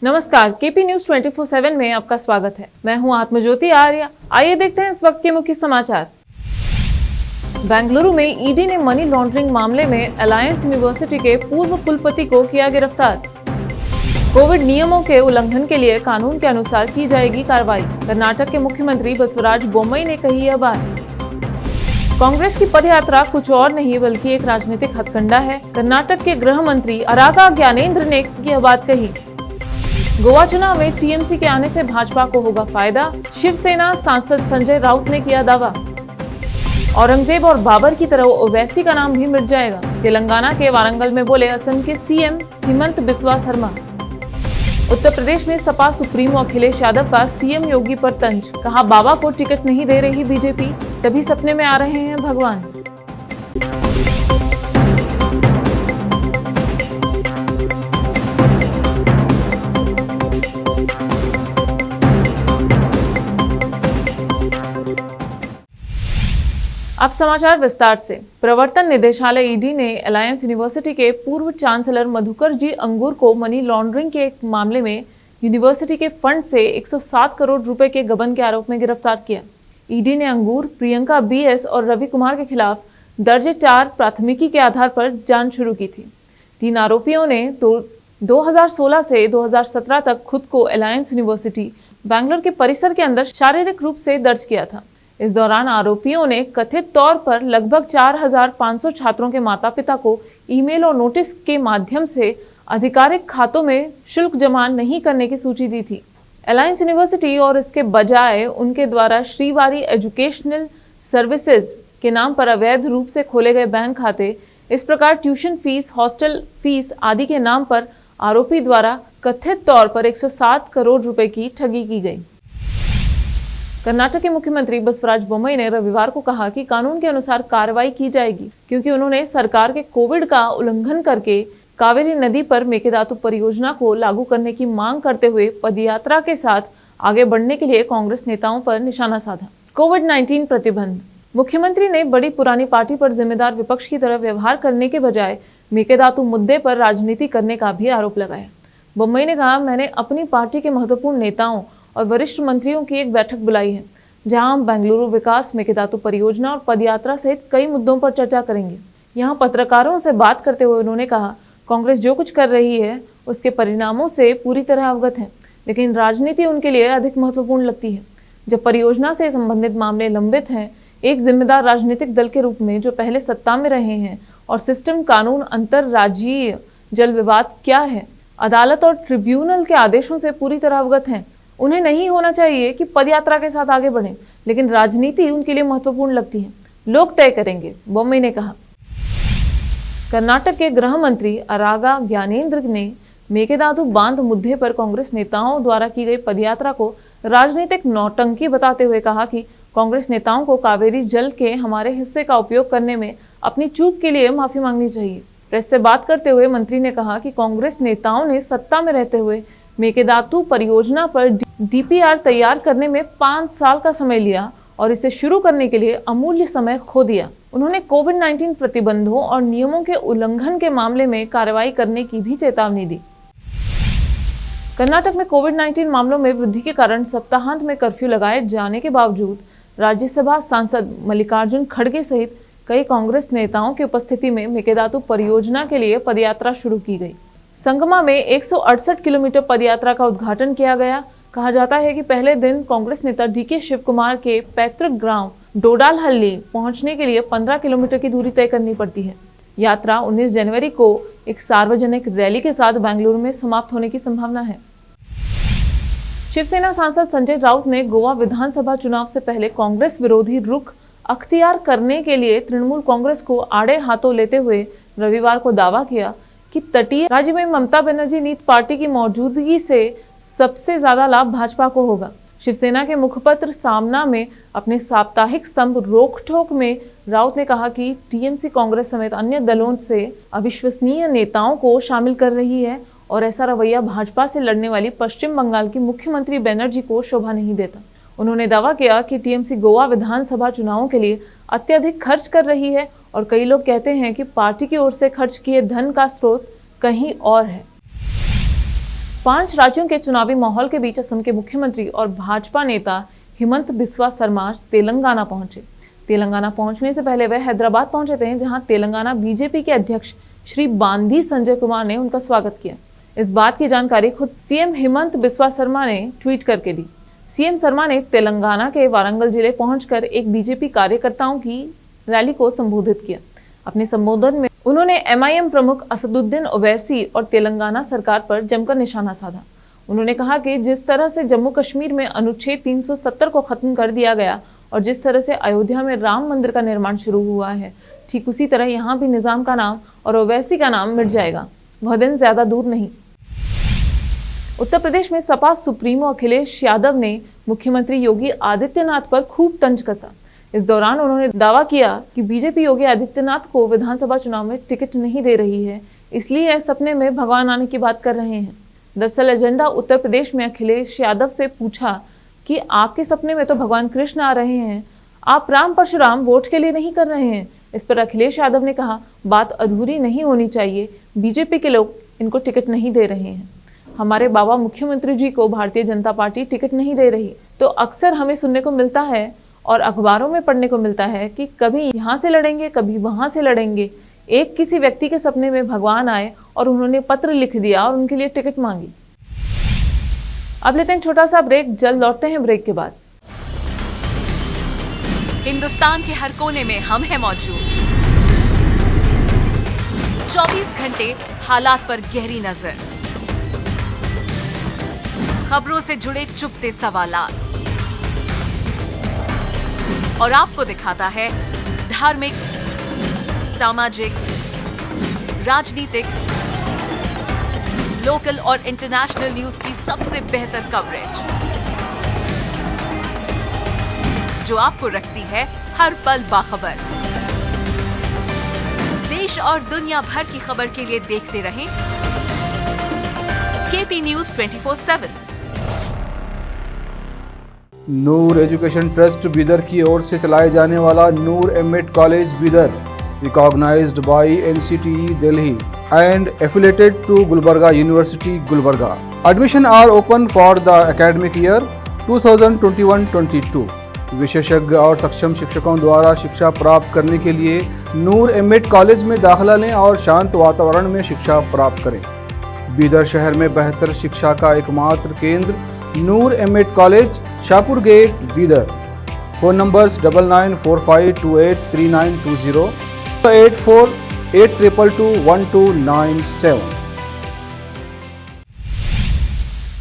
नमस्कार, KP news 24/7 में आपका स्वागत है। मैं हूं आत्मज्योति आर्य। आइए देखते हैं इस वक्त के मुख्य समाचार। बेंगलुरु में ईडी ने मनी लॉन्ड्रिंग मामले में अलायंस यूनिवर्सिटी के पूर्व कुलपति को किया गिरफ्तार। कोविड नियमों के उल्लंघन के लिए कानून के अनुसार की जाएगी कार्रवाई। कर्नाटक के मुख्यमंत्री बसवराज बोम्मई ने कही यह बात। कांग्रेस की पदयात्रा कुछ और नहीं बल्कि एक राजनीतिक हथकंडा है। कर्नाटक के गृह मंत्री अरागा ज्ञानेंद्र ने यह बात कही। गोवा चुनाव में टीएमसी के आने से भाजपा को होगा फायदा, शिवसेना सांसद संजय राउत ने किया दावा। औरंगजेब और बाबर की तरह ओवैसी का नाम भी मिट जाएगा, तेलंगाना के वारंगल में बोले असम के सीएम हिमंत बिस्वा शर्मा। उत्तर प्रदेश में सपा सुप्रीमो अखिलेश यादव का सीएम योगी पर तंज, कहा बाबा को टिकट नहीं दे रही बीजेपी, तभी सपने में आ रहे हैं भगवान। अब समाचार विस्तार से। प्रवर्तन निदेशालय ईडी ने अलायंस यूनिवर्सिटी के पूर्व चांसलर मधुकर जी अंगूर को मनी लॉन्ड्रिंग के एक मामले में यूनिवर्सिटी के फंड से 107 करोड़ रुपए के गबन के आरोप में गिरफ्तार किया। ईडी ने अंगूर, प्रियंका बीएस और रवि कुमार के खिलाफ दर्ज 4 प्राथमिकी के आधार पर जांच शुरू की थी। 3 आरोपियों ने 2016 से 2017 तक खुद को अलायंस यूनिवर्सिटी बैंगलोर के परिसर के अंदर शारीरिक रूप से दर्ज किया था। इस दौरान आरोपियों ने कथित तौर पर लगभग 4500 छात्रों के माता-पिता को ईमेल और नोटिस के माध्यम से आधिकारिक खातों में शुल्क जमा नहीं करने की सूची दी थी। अलायंस यूनिवर्सिटी और इसके बजाय उनके द्वारा श्रीवारी एजुकेशनल सर्विसेज के नाम पर अवैध रूप से खोले गए बैंक खाते, इस प्रकार ट्यूशन फीस, हॉस्टल फीस आदि के नाम पर आरोपी द्वारा कथित तौर पर 107 करोड़ रुपए की ठगी की गई। कर्नाटक के मुख्यमंत्री बसवराज बोम्मई ने रविवार को कहा कि कानून के अनुसार कार्रवाई की जाएगी, क्योंकि उन्होंने सरकार के कोविड का उल्लंघन करके कावेरी नदी पर मेकेदातु परियोजना को लागू करने की मांग करते हुए पदयात्रा के साथ आगे बढ़ने के लिए कांग्रेस नेताओं पर निशाना साधा। कोविड-19 प्रतिबंध। मुख्यमंत्री ने बड़ी पुरानी पार्टी पर जिम्मेदार विपक्ष की तरह व्यवहार करने के बजाय मेकेदातु मुद्दे पर राजनीति करने का भी आरोप लगाया। बोम्मई ने कहा, मैंने अपनी पार्टी के महत्वपूर्ण नेताओं और वरिष्ठ मंत्रियों की एक बैठक बुलाई है, जहां हम बेंगलुरु विकास, मेकेदातु परियोजना और पदयात्रा सहित कई मुद्दों पर चर्चा करेंगे। यहां पत्रकारों से बात करते हुए उन्होंने कहा, कांग्रेस जो कुछ कर रही है उसके परिणामों से पूरी तरह अवगत है, लेकिन राजनीति उनके लिए अधिक महत्वपूर्ण लगती है। जब परियोजना से संबंधित मामले लंबित हैं, एक जिम्मेदार राजनीतिक दल के रूप में जो पहले सत्ता में रहे हैं और सिस्टम, कानून, अंतरराज्यीय जल विवाद क्या है, अदालत और ट्रिब्यूनल के आदेशों से पूरी तरह अवगत हैं। उन्हें नहीं होना चाहिए कि पदयात्रा के साथ आगे बढ़ें, लेकिन राजनीति उनके लिए महत्वपूर्ण लगती है। लोग तय करेंगे, बोम्मई ने कहा। कर्नाटक के गृह मंत्री अरागा ज्ञानेंद्र ने मेकेदातु बांध मुद्दे पर कांग्रेस नेताओं द्वारा की गई पदयात्रा को राजनीतिक नौटंकी बताते हुए कहा कि कांग्रेस नेताओं को कावेरी जल के हमारे हिस्से का उपयोग करने में अपनी चूक के लिए माफी मांगनी चाहिए। प्रेस से बात करते हुए मंत्री ने कहा कि कांग्रेस नेताओं ने सत्ता में रहते हुए मेकेदातु परियोजना पर डीपीआर तैयार करने में 5 साल का समय लिया और इसे शुरू करने के लिए अमूल्य समय खो दिया। उन्होंने कोविड-19 प्रतिबंधों और नियमों के उल्लंघन के मामले में कार्रवाई करने की भी चेतावनी दी। कर्नाटक में कोविड-19 मामलों में वृद्धि के कारण सप्ताहांत में कर्फ्यू लगाए जाने के बावजूद राज्यसभा सांसद मल्लिकार्जुन खड़गे सहित कई कांग्रेस नेताओं की उपस्थिति में मेकेदातु परियोजना के लिए पदयात्रा शुरू की गई। संगमा में 168 किलोमीटर पदयात्रा का उद्घाटन किया गया। कहा जाता है कि पहले दिन कांग्रेस नेता डीके शिव कुमार के पैतृक ग्राम डोडालहल्ली पहुंचने के लिए 15 किलोमीटर की दूरी तय करनी पड़ती है। यात्रा 19 जनवरी को एक सार्वजनिक रैली के साथ बेंगलुरु में समाप्त होने की संभावना है। शिवसेना सांसद संजय राउत ने गोवा विधानसभा चुनाव से पहले कांग्रेस विरोधी रुख अख्तियार करने के लिए तृणमूल कांग्रेस को आड़े हाथों लेते हुए रविवार को दावा किया कि तटीय राज्य में ममता बनर्जी नीत पार्टी की मौजूदगी से सबसे ज्यादा लाभ भाजपा को होगा। शिवसेना के मुखपत्र सामना में अपने साप्ताहिक स्तंभ रोक-ठोक में राउत ने कहा कि टीएमसी कांग्रेस समेत अन्य दलों से अविश्वसनीय नेताओं को शामिल कर रही है और ऐसा रवैया भाजपा से लड़ने वाली पश्चिम बंगाल की मुख्यमंत्री बनर्जी को शोभा नहीं देता। उन्होंने दावा किया कि टीएमसी गोवा विधानसभा चुनावों के लिए अत्यधिक खर्च कर रही है और कई लोग कहते हैं कि पार्टी की ओर से खर्च किए धन का स्रोत कहीं और है। 5 राज्यों के चुनावी माहौल के बीच असम के मुख्यमंत्री और भाजपा नेता हिमंत बिस्वा शर्मा तेलंगाना पहुंचे। तेलंगाना पहुंचने से पहले वे हैदराबाद पहुंचे थे, जहां तेलंगाना बीजेपी के अध्यक्ष श्री बांदी संजय कुमार ने उनका स्वागत किया। इस बात की जानकारी खुद सीएम हिमंत बिस्वा शर्मा ने ट्वीट करके दी। सीएम शर्मा ने तेलंगाना के वारंगल जिले पहुंचकर एक बीजेपी कार्यकर्ताओं की रैली को संबोधित किया। अपने संबोधन में उन्होंने एमआईएम प्रमुख असदुद्दीन ओवैसी और तेलंगाना सरकार पर जमकर निशाना साधा। उन्होंने कहा कि जिस तरह से जम्मू कश्मीर में अनुच्छेद 370 को खत्म कर दिया गया और जिस तरह से अयोध्या में राम मंदिर का निर्माण शुरू हुआ है, ठीक उसी तरह यहाँ भी निजाम का नाम और ओवैसी का नाम मिट जाएगा। वह दिन ज्यादा दूर नहीं। उत्तर प्रदेश में सपा सुप्रीमो अखिलेश यादव ने मुख्यमंत्री योगी आदित्यनाथ पर खूब तंज कसा। इस दौरान उन्होंने दावा किया कि बीजेपी योगी आदित्यनाथ को विधानसभा चुनाव में टिकट नहीं दे रही है, इसलिए सपने में भगवान आने की बात कर रहे हैं। दरअसल एजेंडा उत्तर प्रदेश में अखिलेश यादव से पूछा कि आपके सपने में तो भगवान कृष्ण आ रहे हैं, आप राम परशुराम वोट के लिए नहीं कर रहे हैं। इस पर अखिलेश यादव ने कहा, बात अधूरी नहीं होनी चाहिए, बीजेपी के लोग इनको टिकट नहीं दे रहे हैं। हमारे बाबा मुख्यमंत्री जी को भारतीय जनता पार्टी टिकट नहीं दे रही। तो अक्सर हमें सुनने को मिलता है और अखबारों में पढ़ने को मिलता है कि कभी यहाँ से लड़ेंगे, कभी वहां से लड़ेंगे। एक किसी व्यक्ति के सपने में भगवान आए और उन्होंने पत्र लिख दिया और उनके लिए टिकट मांगी। अब लेते हैं छोटा सा ब्रेक, जल्द लौटते हैं ब्रेक के बाद। हिंदुस्तान के हर कोने में हम हैं मौजूद। 24 घंटे हालात पर गहरी नजर, खबरों से जुड़े चुपते सवालात और आपको दिखाता है धार्मिक, सामाजिक, राजनीतिक, लोकल और इंटरनेशनल न्यूज की सबसे बेहतर कवरेज, जो आपको रखती है हर पल बाखबर। देश और दुनिया भर की खबर के लिए देखते रहें KP news 24/7। Noor education trust Bidar की ओर से चलाए जाने वाला Noor MEd college Bidar, recognised by NCTE Delhi and affiliated to Gulbarga University, Gulbarga. Admission are open for the academic year 2021-22. विशेषज्ञ और सक्षम शिक्षकों द्वारा शिक्षा प्राप्त करने के लिए नूर एमएड कॉलेज में दाखिला लें और शांत वातावरण में शिक्षा प्राप्त करें। बीदर शहर में बेहतर शिक्षा का एकमात्र केंद्र Noor MEd college, Shahpur gate, Bidar. Phone numbers 9945283920, 8482221297।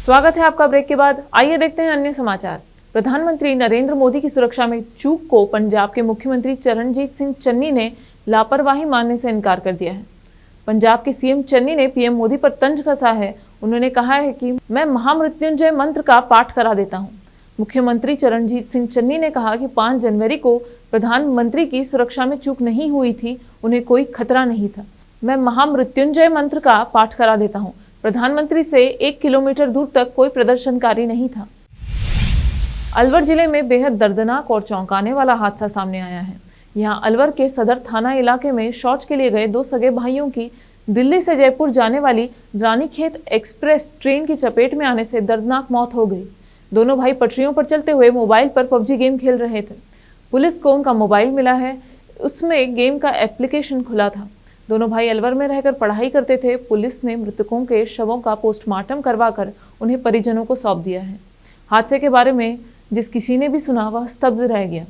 स्वागत है आपका ब्रेक के बाद। आइए देखते हैं अन्य समाचार। प्रधानमंत्री नरेंद्र मोदी की सुरक्षा में चूक को पंजाब के मुख्यमंत्री चरणजीत सिंह चन्नी ने लापरवाही मानने से इनकार कर दिया है। पंजाब के सीएम चन्नी ने पीएम मोदी पर तंज कसा है। उन्होंने कहा है कि मैं महामृत्युंजय मंत्र का पाठ करा देता हूं। मुख्यमंत्री चरणजीत सिंह चन्नी ने कहा कि 5 जनवरी को प्रधानमंत्री की सुरक्षा में चूक नहीं हुई थी, उन्हें कोई खतरा नहीं था। मैं महामृत्युंजय मंत्र का पाठ करा देता हूं। प्रधानमंत्री से 1 किलोमीटर दूर तक कोई प्रदर्शनकारी नहीं था। अलवर जिले में बेहद दर्दनाक और चौंकाने वाला हादसा सामने आया है। यहाँ अलवर के सदर थाना इलाके में शौच के लिए गए 2 सगे भाइयों की दिल्ली से जयपुर जाने वाली रानीखेत एक्सप्रेस ट्रेन की चपेट में आने से दर्दनाक मौत हो गई। दोनों भाई पटरियों पर चलते हुए मोबाइल पर पबजी गेम खेल रहे थे। पुलिस को उनका मोबाइल मिला है, उसमें गेम का एप्लीकेशन खुला था। दोनों भाई अलवर में रहकर पढ़ाई करते थे। पुलिस ने मृतकों के शवों का पोस्टमार्टम करवाकर उन्हें परिजनों को सौंप दिया है। हादसे के बारे में जिस किसी ने भी सुना वह स्तब्ध रह गया।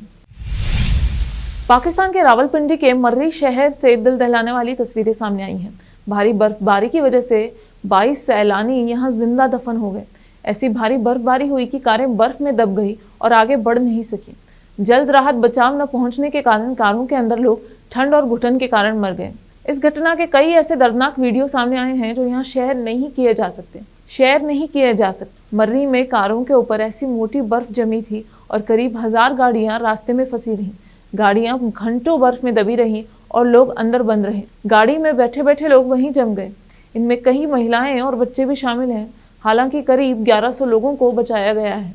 पाकिस्तान के रावलपिंडी के मर्री शहर से दिल दहलाने वाली तस्वीरें सामने आई हैं। भारी बर्फबारी की वजह से 22 सैलानी यहां जिंदा दफन हो गए। ऐसी भारी बर्फबारी हुई कि कारें बर्फ में दब गई और आगे बढ़ नहीं सकी। जल्द राहत बचाव न पहुंचने के कारण कारों के अंदर लोग ठंड और घुटन के कारण मर गए। इस घटना के कई ऐसे दर्दनाक वीडियो सामने आए हैं जो यहाँ शेयर नहीं किए जा सकते। मर्री में कारों के ऊपर ऐसी मोटी बर्फ जमी थी और करीब 1000 गाड़ियां रास्ते में फंसी रहीं। गाड़ियां घंटों बर्फ में दबी रहीं और लोग अंदर बंद रहे। गाड़ी में बैठे बैठे लोग वहीं जम गए। इनमें कई महिलाएं और बच्चे भी शामिल हैं। हालांकि करीब 1100 लोगों को बचाया गया है।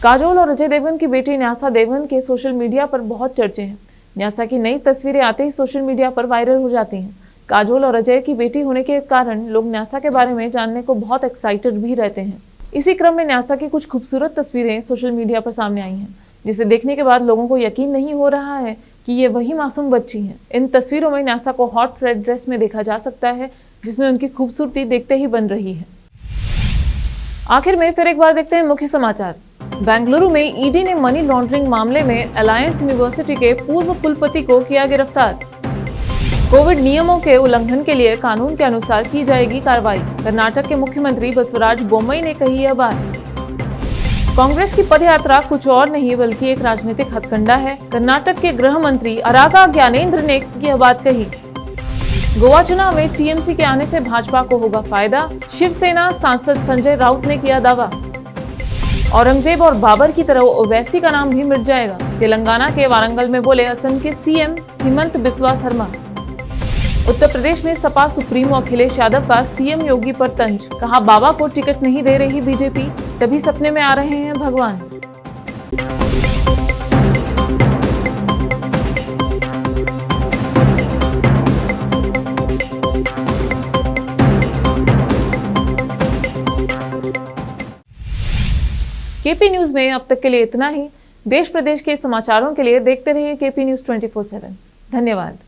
काजोल और अजय देवगन की बेटी न्यासा देवगन के सोशल मीडिया पर बहुत चर्चे हैं। न्यासा की नई तस्वीरें आते ही सोशल मीडिया पर वायरल हो जाती हैं। काजोल और अजय की बेटी होने के कारण लोग न्यासा के बारे में जानने को बहुत एक्साइटेड भी रहते हैं। इसी क्रम में न्यासा की कुछ खूबसूरत तस्वीरें सोशल मीडिया पर सामने आई हैं, जिसे देखने के बाद लोगों को यकीन नहीं हो रहा है कि ये वही मासूम बच्ची हैं। इन तस्वीरों में न्यासा को हॉट रेड ड्रेस में देखा जा सकता है, जिसमें उनकी खूबसूरती देखते ही बन रही है। आखिर में फिर एक बार देखते हैं मुख्य समाचार। बेंगलुरु में ईडी ने मनी लॉन्ड्रिंग मामले में अलायंस यूनिवर्सिटी के पूर्व कुलपति को किया गिरफ्तार। कोविड नियमों के उल्लंघन के लिए कानून के अनुसार की जाएगी कार्रवाई, कर्नाटक के मुख्यमंत्री बसवराज बोम्मई ने कही यह बात। कांग्रेस की पदयात्रा कुछ और नहीं बल्कि एक राजनीतिक हथकंडा है, कर्नाटक के गृह मंत्री अरागा ज्ञानेंद्र ने यह बात कही। गोवा चुनाव में टीएमसी के आने से भाजपा को होगा फायदा, शिवसेना सांसद संजय राउत ने किया दावा। औरंगजेब और बाबर की तरह ओवैसी का नाम भी मिट जाएगा, तेलंगाना के वारंगल में बोले असम के सीएम हिमंत बिस्वा शर्मा। उत्तर प्रदेश में सपा सुप्रीमो अखिलेश यादव का सीएम योगी पर तंज, कहा बाबा को टिकट नहीं दे रही बीजेपी, तभी सपने में आ रहे हैं भगवान। केपी न्यूज में अब तक के लिए इतना ही। देश प्रदेश के समाचारों के लिए देखते रहिए केपी न्यूज 24/7। धन्यवाद।